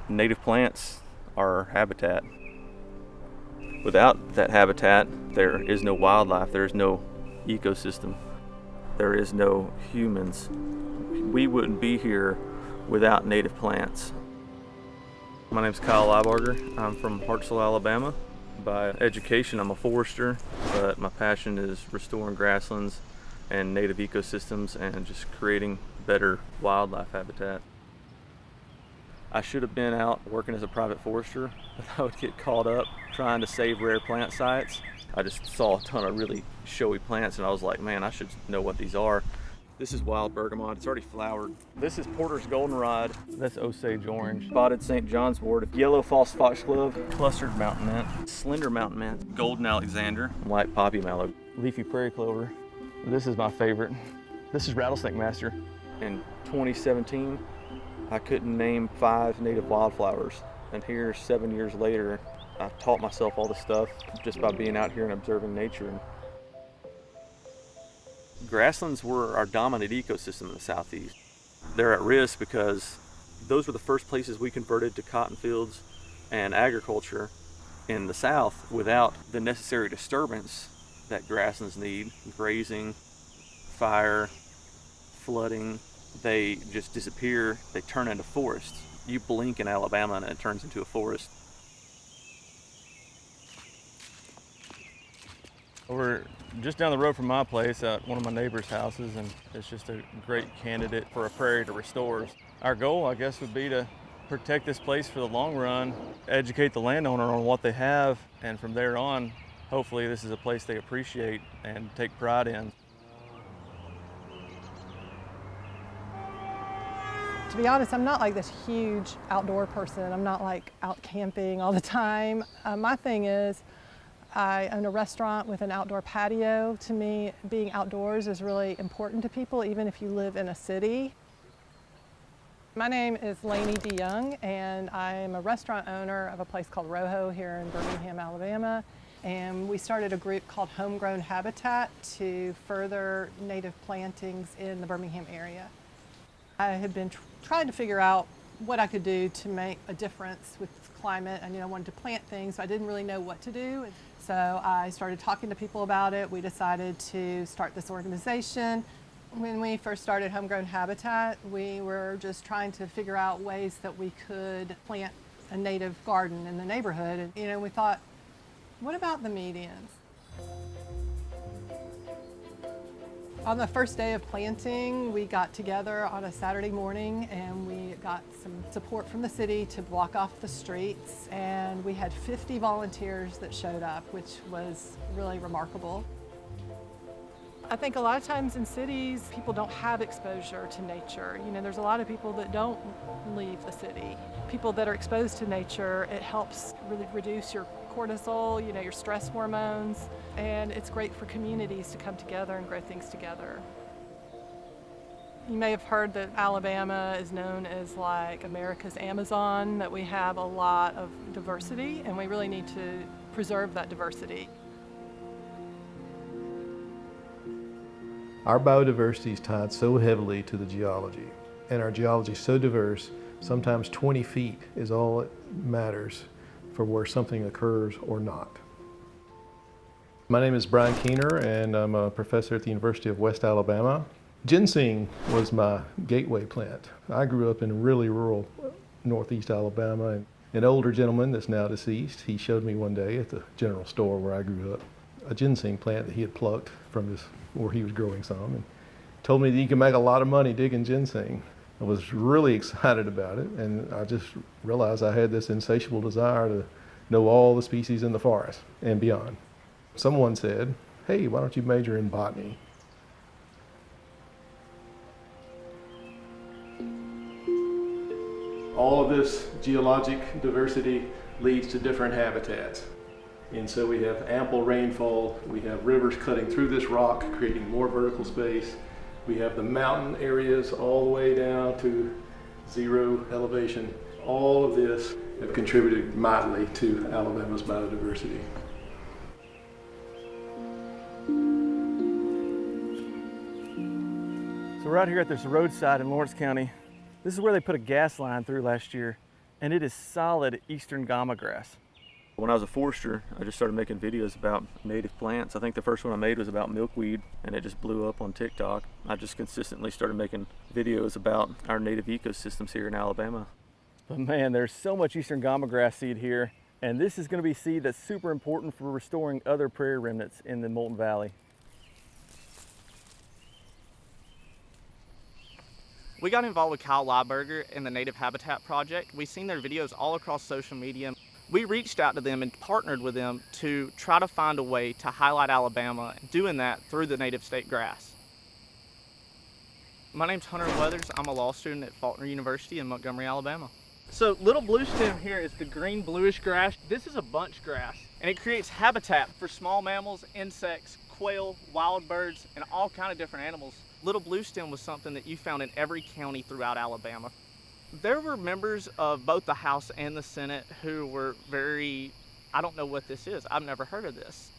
Native plants are our habitat. Without that habitat, there is no wildlife, there is no ecosystem, there is no humans. We wouldn't be here without native plants. My name's Kaleb. I'm from Hartselle, Alabama. By education, I'm a forester, but my passion is restoring grasslands and native ecosystems and just creating better wildlife habitat. I should have been out working as a private forester, but I would get caught up trying to save rare plant sites. I just saw a ton of really showy plants and I was like, man, I should know what these are. This is wild bergamot, it's already flowered. This is Porter's goldenrod, that's Osage orange, spotted St. John's wort, yellow false foxglove, clustered mountain mint, slender mountain mint, golden Alexander, white poppy mallow, leafy prairie clover. This is my favorite. This is rattlesnake master. In 2017, I couldn't name 5 native wildflowers. And here, 7 years later, I taught myself all this stuff just by being out here and observing nature. Grasslands were our dominant ecosystem in the Southeast. They're at risk because those were the first places we converted to cotton fields and agriculture in the South without the necessary disturbance that grasslands need: grazing, fire, flooding. They just disappear, they turn into forests. You blink in Alabama and it turns into a forest. We're just down the road from my place at one of my neighbor's houses, and it's just a great candidate for a prairie to restore. Our goal, I guess, would be to protect this place for the long run, educate the landowner on what they have, and from there on, hopefully this is a place they appreciate and take pride in. To be honest, I'm not like this huge outdoor person. I'm not like out camping all the time. My thing is, I own a restaurant with an outdoor patio. To me, being outdoors is really important to people, even if you live in a city. My name is Lainey DeYoung, and I'm a restaurant owner of a place called Rojo here in Birmingham, Alabama. And we started a group called Homegrown Habitat to further native plantings in the Birmingham area. I had been trying to figure out what I could do to make a difference with climate. I wanted to plant things, but I didn't really know what to do. So I started talking to people about it. We decided to start this organization. When we first started Homegrown Habitat, we were just trying to figure out ways that we could plant a native garden in the neighborhood. And we thought, what about the medians? On the first day of planting, we got together on a Saturday morning and we got some support from the city to block off the streets, and we had 50 volunteers that showed up, which was really remarkable. I think a lot of times in cities, people don't have exposure to nature. There's a lot of people that don't leave the city. People that are exposed to nature, it helps really reduce your cortisol, your stress hormones, and it's great for communities to come together and grow things together. You may have heard that Alabama is known as like America's Amazon, that we have a lot of diversity, and we really need to preserve that diversity. Our biodiversity is tied so heavily to the geology, and our geology is so diverse, sometimes 20 feet is all it matters for where something occurs or not. My name is Brian Keener, and I'm a professor at the University of West Alabama. Ginseng was my gateway plant. I grew up in really rural northeast Alabama, and an older gentleman that's now deceased, he showed me one day at the general store where I grew up a ginseng plant that he had plucked from where he was growing some, and told me that you can make a lot of money digging ginseng. I was really excited about it, and I just realized I had this insatiable desire to know all the species in the forest and beyond. Someone said, hey, why don't you major in botany? All of this geologic diversity leads to different habitats. And so we have ample rainfall, we have rivers cutting through this rock, creating more vertical space. We have the mountain areas all the way down to zero elevation. All of this have contributed mightily to Alabama's biodiversity. So we're out here at this roadside in Lawrence County. This is where they put a gas line through last year. and it is solid eastern gama grass. When I was a forester, I just started making videos about native plants. I think the first one I made was about milkweed, and it just blew up on TikTok. I just consistently started making videos about our native ecosystems here in Alabama. But man, there's so much eastern gama grass seed here, and this is going to be seed that's super important for restoring other prairie remnants in the Molten Valley. We got involved with Kaleb and the Native Habitat Project. We've seen their videos all across social media. We reached out to them and partnered with them to try to find a way to highlight Alabama, doing that through the native state grass. My name's Hunter Weathers. I'm a law student at Faulkner University in Montgomery, Alabama. So little blue stem here is the green bluish grass. This is a bunch grass, and it creates habitat for small mammals, insects, quail, wild birds, and all kinds of different animals. Little blue stem was something that you found in every county throughout Alabama. There were members of both the House and the Senate who were very, I don't know what this is, I've never heard of this.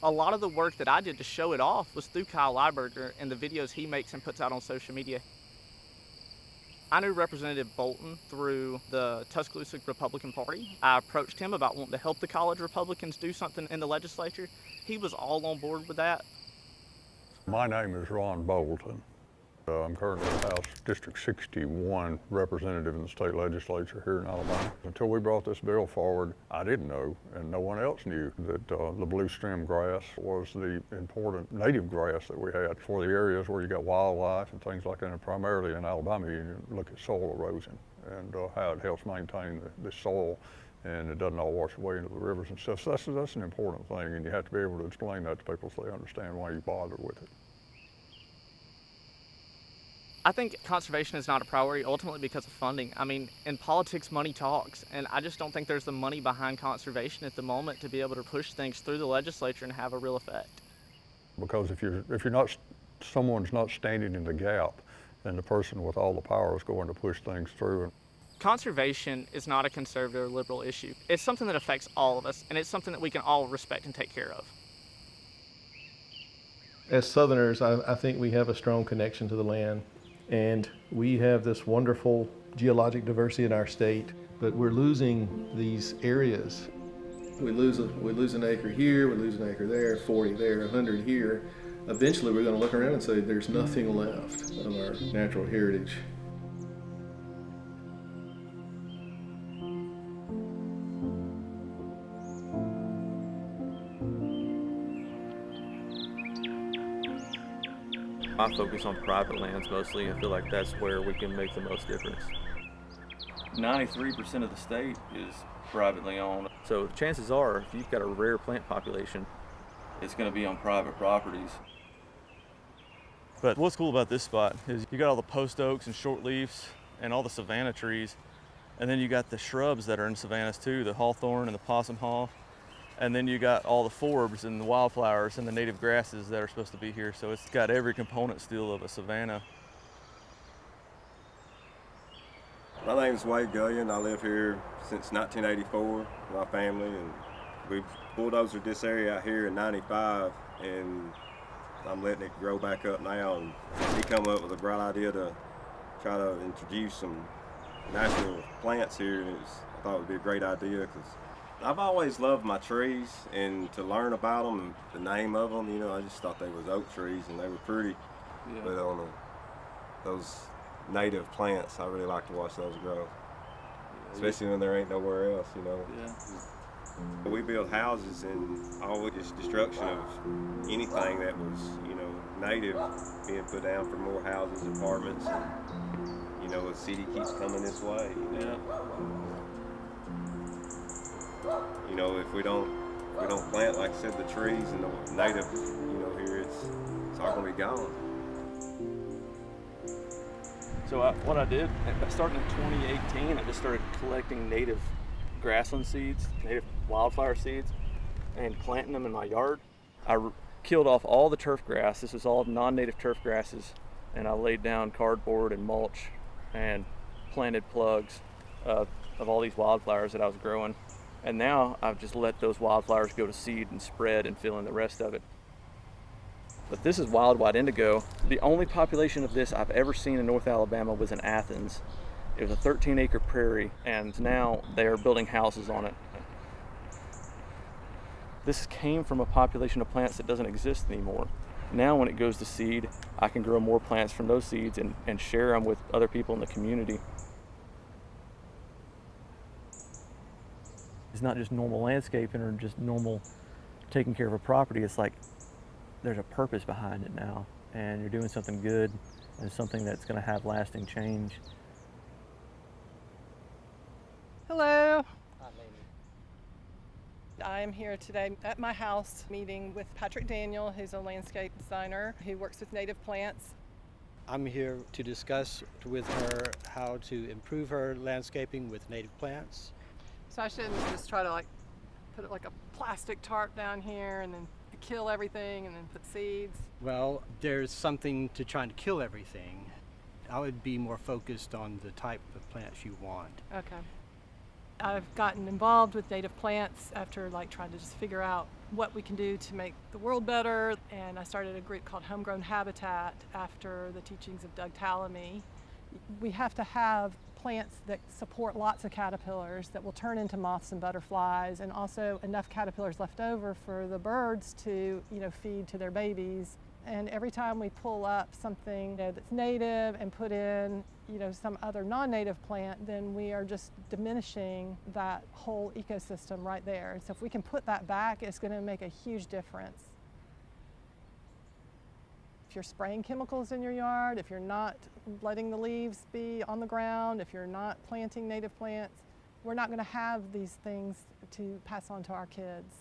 A lot of the work that I did to show it off was through Kaleb and the videos he makes and puts out on social media. I knew Representative Bolton through the Tuscaloosa Republican Party. I approached him about wanting to help the college Republicans do something in the legislature. He was all on board with that. My name is Ron Bolton. I'm currently House District 61 representative in the state legislature here in Alabama. Until we brought this bill forward, I didn't know, and no one else knew, that the blue stem grass was the important native grass that we had for the areas where you got wildlife and things like that. And primarily in Alabama, you look at soil erosion and how it helps maintain the soil, and it doesn't all wash away into the rivers and stuff. So that's an important thing, and you have to be able to explain that to people so they understand why you bother with it. I think conservation is not a priority ultimately because of funding. I mean, in politics, money talks, and I just don't think there's the money behind conservation at the moment to be able to push things through the legislature and have a real effect. Because if you're not, someone's not standing in the gap, then the person with all the power is going to push things through. Conservation is not a conservative or liberal issue. It's something that affects all of us, and it's something that we can all respect and take care of. As Southerners, I think we have a strong connection to the land. And we have this wonderful geologic diversity in our state, but we're losing these areas. We lose an acre here, we lose an acre there, 40 there, 100 here. Eventually we're going to look around and say there's nothing left of our natural heritage. I focus on private lands mostly. I feel like that's where we can make the most difference. 93% of the state is privately owned. So the chances are, if you've got a rare plant population, it's going to be on private properties. But what's cool about this spot is you got all the post oaks and short leaves and all the savanna trees. And then you got the shrubs that are in savannas too, the hawthorn and the possum haw. And then you got all the forbs and the wildflowers and the native grasses that are supposed to be here. So it's got every component still of a savanna. My name's Wade Gullion. I live here since 1984 with my family, and we bulldozed this area out here in '95, and I'm letting it grow back up now. And he come up with a bright idea to try to introduce some natural plants here, and I thought it would be a great idea because I've always loved my trees, and to learn about them and the name of them, you know, I just thought they was oak trees and they were pretty. Yeah. But on those native plants, I really like to watch those grow, especially when there ain't nowhere else, you know. Yeah. We build houses, and all this destruction of anything that was, you know, native being put down for more houses, apartments, and, you know, the city keeps coming this way. Yeah. You know, if we don't plant, like I said, the trees and the native, you know, here, it's all gonna be gone. So what I did, starting in 2018, I just started collecting native grassland seeds, native wildflower seeds, and planting them in my yard. I killed off all the turf grass. This was all non-native turf grasses, and I laid down cardboard and mulch and planted plugs of all these wildflowers that I was growing. And now I've just let those wildflowers go to seed and spread and fill in the rest of it. But this is wild white indigo. The only population of this I've ever seen in North Alabama was in Athens. It was a 13-acre prairie, and now they are building houses on it. This came from a population of plants that doesn't exist anymore. Now when it goes to seed, I can grow more plants from those seeds and share them with other people in the community. It's not just normal landscaping or just normal taking care of a property. It's like there's a purpose behind it now, and you're doing something good and something that's going to have lasting change. Hello. I am here today at my house meeting with Patrick Daniel, who's a landscape designer who works with native plants. I'm here to discuss with her how to improve her landscaping with native plants. So I shouldn't just try to put it like a plastic tarp down here and then kill everything and then put seeds. Well, there's something to trying to kill everything. I would be more focused on the type of plants you want. Okay. I've gotten involved with native plants after trying to just figure out what we can do to make the world better, and I started a group called Homegrown Habitat after the teachings of Doug Tallamy. We have to have plants that support lots of caterpillars that will turn into moths and butterflies, and also enough caterpillars left over for the birds to feed to their babies. And every time we pull up something that's native and put in some other non-native plant, then we are just diminishing that whole ecosystem right there. And so if we can put that back, it's going to make a huge difference. If you're spraying chemicals in your yard, if you're not letting the leaves be on the ground, if you're not planting native plants, we're not going to have these things to pass on to our kids.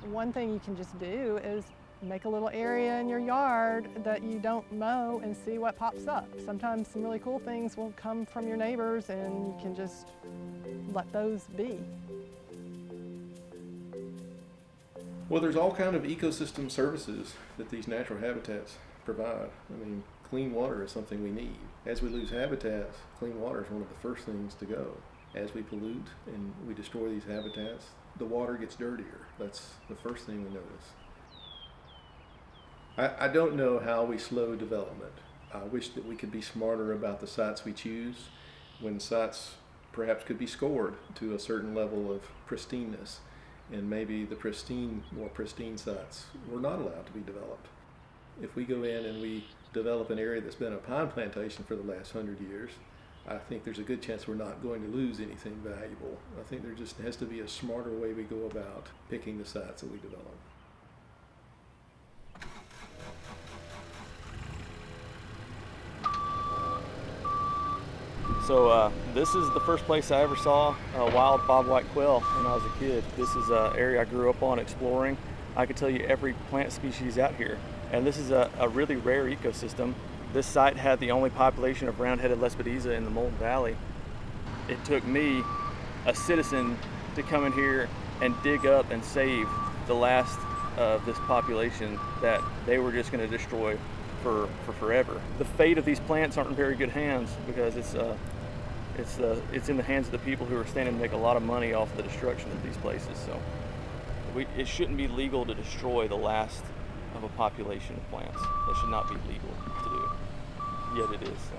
One thing you can just do is make a little area in your yard that you don't mow and see what pops up. Sometimes some really cool things will come from your neighbors, and you can just let those be. Well, there's all kind of ecosystem services that these natural habitats provide. I mean, clean water is something we need. As we lose habitats, clean water is one of the first things to go. As we pollute and we destroy these habitats, the water gets dirtier. That's the first thing we notice. I don't know how we slow development. I wish that we could be smarter about the sites we choose, when sites perhaps could be scored to a certain level of pristineness, and maybe the more pristine sites were not allowed to be developed. If we go in and we develop an area that's been a pine plantation for the last 100 years, I think there's a good chance we're not going to lose anything valuable. I think there just has to be a smarter way we go about picking the sites that we develop. So this is the first place I ever saw a wild bobwhite quail when I was a kid. This is an area I grew up on exploring. I could tell you every plant species out here. And this is a really rare ecosystem. This site had the only population of brown-headed Lespedeza in the Molten Valley. It took me, a citizen, to come in here and dig up and save the last of this population that they were just going to destroy for forever. The fate of these plants aren't in very good hands, because it's in the hands of the people who are standing to make a lot of money off the destruction of these places. So it shouldn't be legal to destroy the last of a population of plants. That should not be legal to do. Yet it is. So.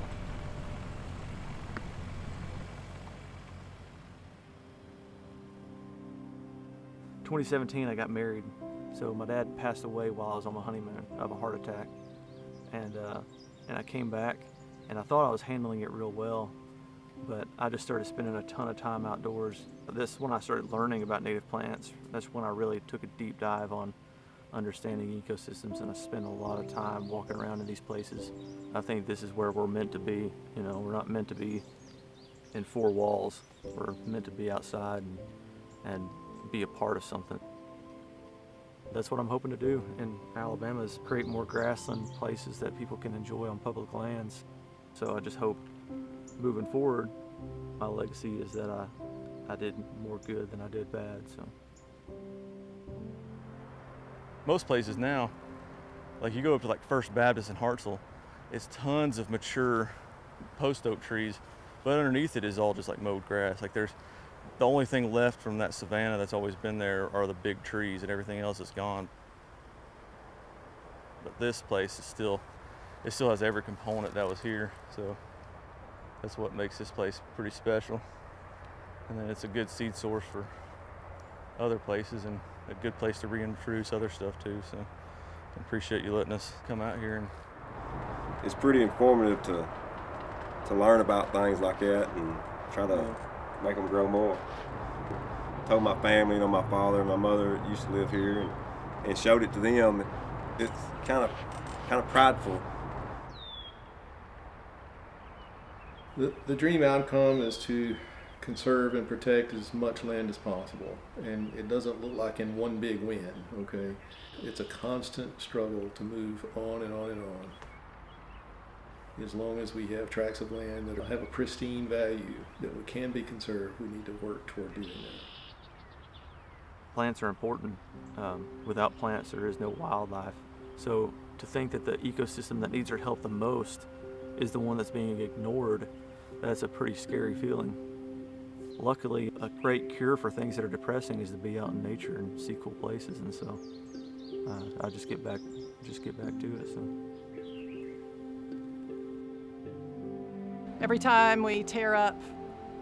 In 2017, I got married. So my dad passed away while I was on my honeymoon of a heart attack, and I came back, and I thought I was handling it real well, but I just started spending a ton of time outdoors. This when I started learning about native plants. That's when I really took a deep dive on understanding ecosystems, and I spend a lot of time walking around in these places. I think this is where we're meant to be. We're not meant to be in four walls. We're meant to be outside and be a part of something. That's what I'm hoping to do in Alabama, is create more grassland places that people can enjoy on public lands. So I just hope moving forward, my legacy is that I did more good than I did bad. So. Most places now, like you go up to like First Baptist in Hartselle, it's tons of mature post oak trees, but underneath it is all just like mowed grass. Like The only thing left from that savanna that's always been there are the big trees, and everything else is gone. But this place is still, it still has every component that was here, so that's what makes this place pretty special. And then it's a good seed source for other places and a good place to reintroduce other stuff too. So I appreciate you letting us come out here. And it's pretty informative to learn about things like that and try to make them grow more. Told my family, you know, my father and my mother used to live here, and showed it to them. It's kind of prideful. The dream outcome is to conserve and protect as much land as possible, and it doesn't look like in one big win, okay? It's a constant struggle to move on and on and on. As long as we have tracts of land that have a pristine value that can be conserved, we need to work toward doing that. plants are important. Without plants, there is no wildlife. So to think that the ecosystem that needs our help the most is the one that's being ignored, that's a pretty scary feeling. Luckily, a great cure for things that are depressing is to be out in nature and see cool places, and so I just get back to it. So every time we tear up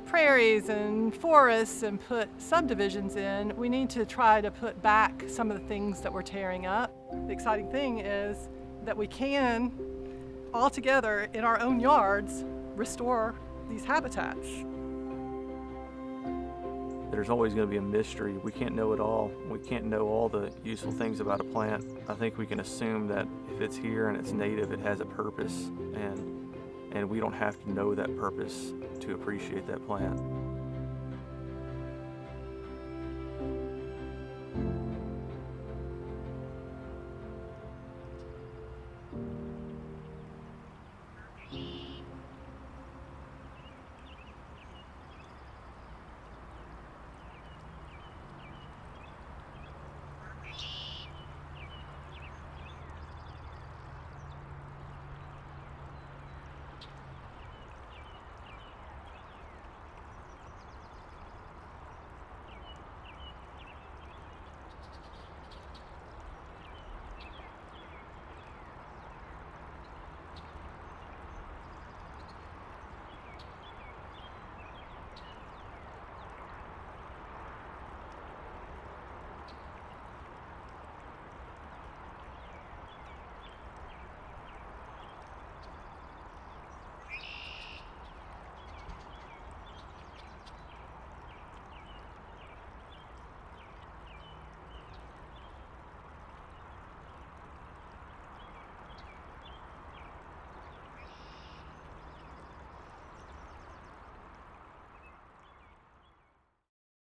prairies and forests and put subdivisions in, we need to try to put back some of the things that we're tearing up. The exciting thing is that we can, all together in our own yards, restore these habitats. there's always going to be a mystery. We can't know it all. We can't know all the useful things about a plant. I think we can assume that if it's here and it's native, it has a purpose, and we don't have to know that purpose to appreciate that plant.